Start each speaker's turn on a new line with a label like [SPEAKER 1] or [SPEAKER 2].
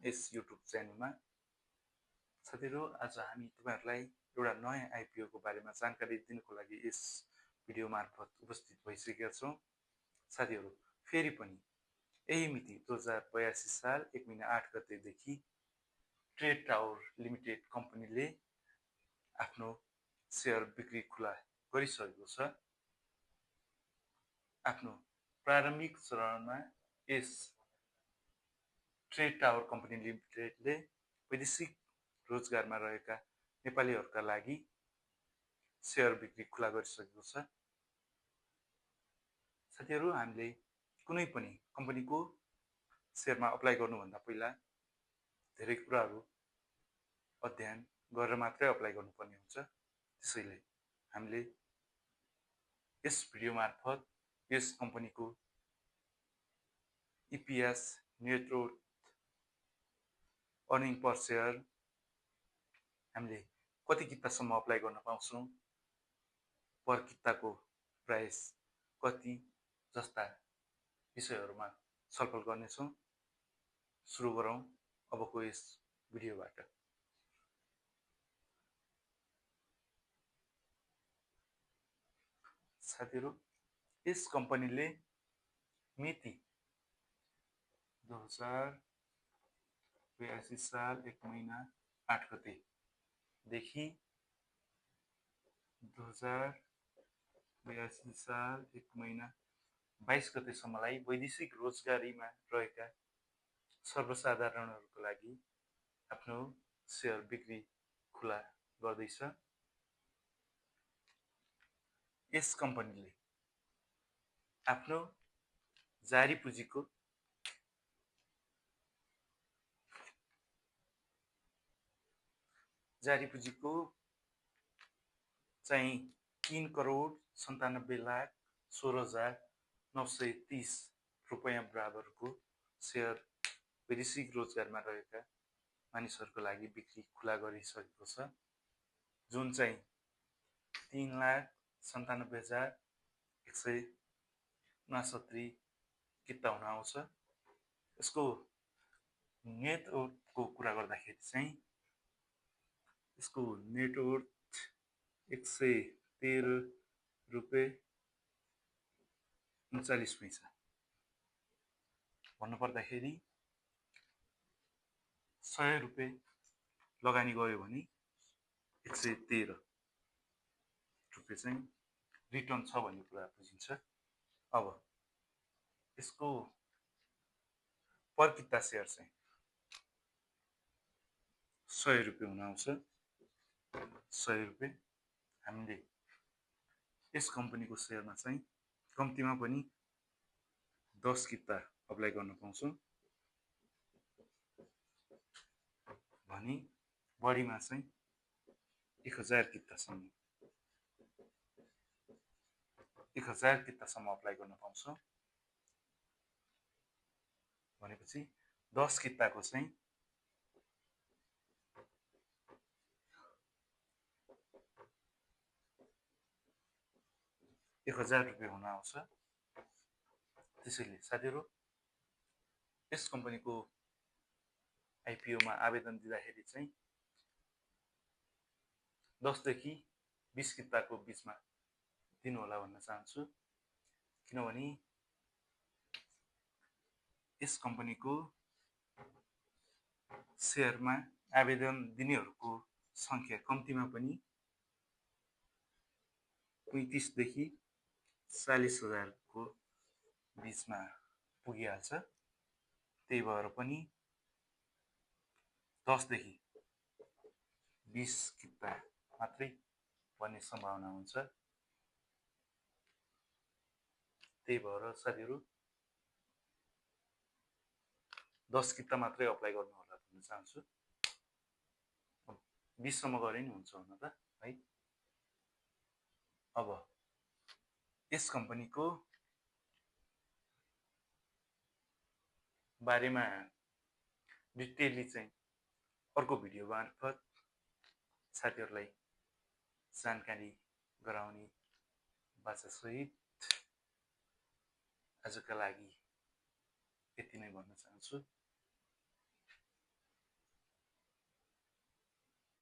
[SPEAKER 1] यस YouTube च्यानलमा। साथीहरू, आज हामी तपाईहरुलाई एउटा नयाँ आइपिओ को बारेमा जानकारी दिनको लागि यस भिडियो मार्फत उपस्थित भइसकेका छौं। साथीहरू, फेरि पनि यही मिति 2082 साल 1 महिना 8 गतेदेखि ट्रेड टावर लिमिटेड कम्पनीले आफ्नो शेयर बिक्री खुला गरिसकेको छ। आफ्नो प्रारम्भिक चरणमा यस ट्रेड टावर कम्पनी लिमिटेडले वैदेशिक रोजगारमा रहेका नेपालीहरूका लागि शेयर बिक्री खुला गरिसकेको छ। साथीहरू, हामीले कुनै पनि कम्पनीको शेयरमा अप्लाई गर्नुभन्दा पहिला धेरै कुराहरू अध्ययन गरेर मात्रै अप्लाई गर्नुपर्ने हुन्छ। त्यसैले हामीले यस भिडियो मार्फत यस कम्पनीको इपिएस, नेट वर्थ, अर्निङ पर शेयर, हामीले कति कितासम्म अप्लाई गर्न पाउँछौं, पर किताको प्राइस कति जस्ता विषयहरूमा छलफल गर्नेछौं। सुरु गरौं अबको यस भिडियोबाट। साथीहरू, यस कम्पनीले मिति 2082 साल 1 महिना 8 गते देखि 2082 साल 1 महिना 22 गतेसम्मलाई वैदेशिक रोजगारीमा रहेका सर्वसाधारणहरूको लागि आफ्नो शेयर बिक्री खुला गर्दैछ। यस कम्पनीले आफ्नो जारी पुँजीको चाहिँ 3,97,16,930 रुपैयाँ बराबरको शेयर वैदेशिक रोजगारमा रहेका मानिसहरूको लागि बिक्री खुला गरिसकेको छ, जुन चाहिँ 3,97,169 किता हुन आउँछ। यसको नेटवर्थको कुरा गर्दाखेरि चाहिँ यसको नेटवर्थ 113 रुपैयाँ 39 पैसा भन्नुपर्दाखेरि 100 रुपैयाँ लगानी गर्यो भने 113 रुपैयाँ चाहिँ रिटर्न छ भन्ने कुरा बुझिन्छ। अब यसको पर किता शेयर चाहिँ 100 रुपैयाँ हुन आउँछ। 100 रुपैयाँ हामीले यस कम्पनीको शेयरमा चाहिँ कम्तीमा पनि 10 किता अप्लाई गर्न पाउँछौं भने बढीमा चाहिँ 1000 कितासम्म अप्लाई गर्न पाउँछौं। भनेपछि 10 किताको चाहिँ 1000 रुपैयाँ हुन आउँछ। त्यसैले साथीहरू, यस कम्पनीको आइपिओ मा आवेदन दिँदाखेरि चाहिँ 10 देखि 20 किताको बीचमा दिनु होला भन्न चाहन्छु। किनभने यस कम्पनीको शेयरमा आवेदन दिनेहरूको संख्या कम्तीमा पनि 35 देखि 40,000 को बीचमा पुगिहाल्छ। त्यही भएर पनि 10 देखि 20 किता मात्रै बन्ने सम्भावना हुन्छ। त्यही भएर साथीहरू 10 किता मात्रै अप्लाई गर्नु होला भन्न चाहन्छु। 20 सम्म गरे नि हुन्छ हुन त है। अब यस कम्पनीको बारेमा डिटेली चाहिँ अर्को भिडियो मार्फत साथीहरूलाई जानकारी गराउने बाचा सहित आजका लागि यति नै भन्न चाहन्छु।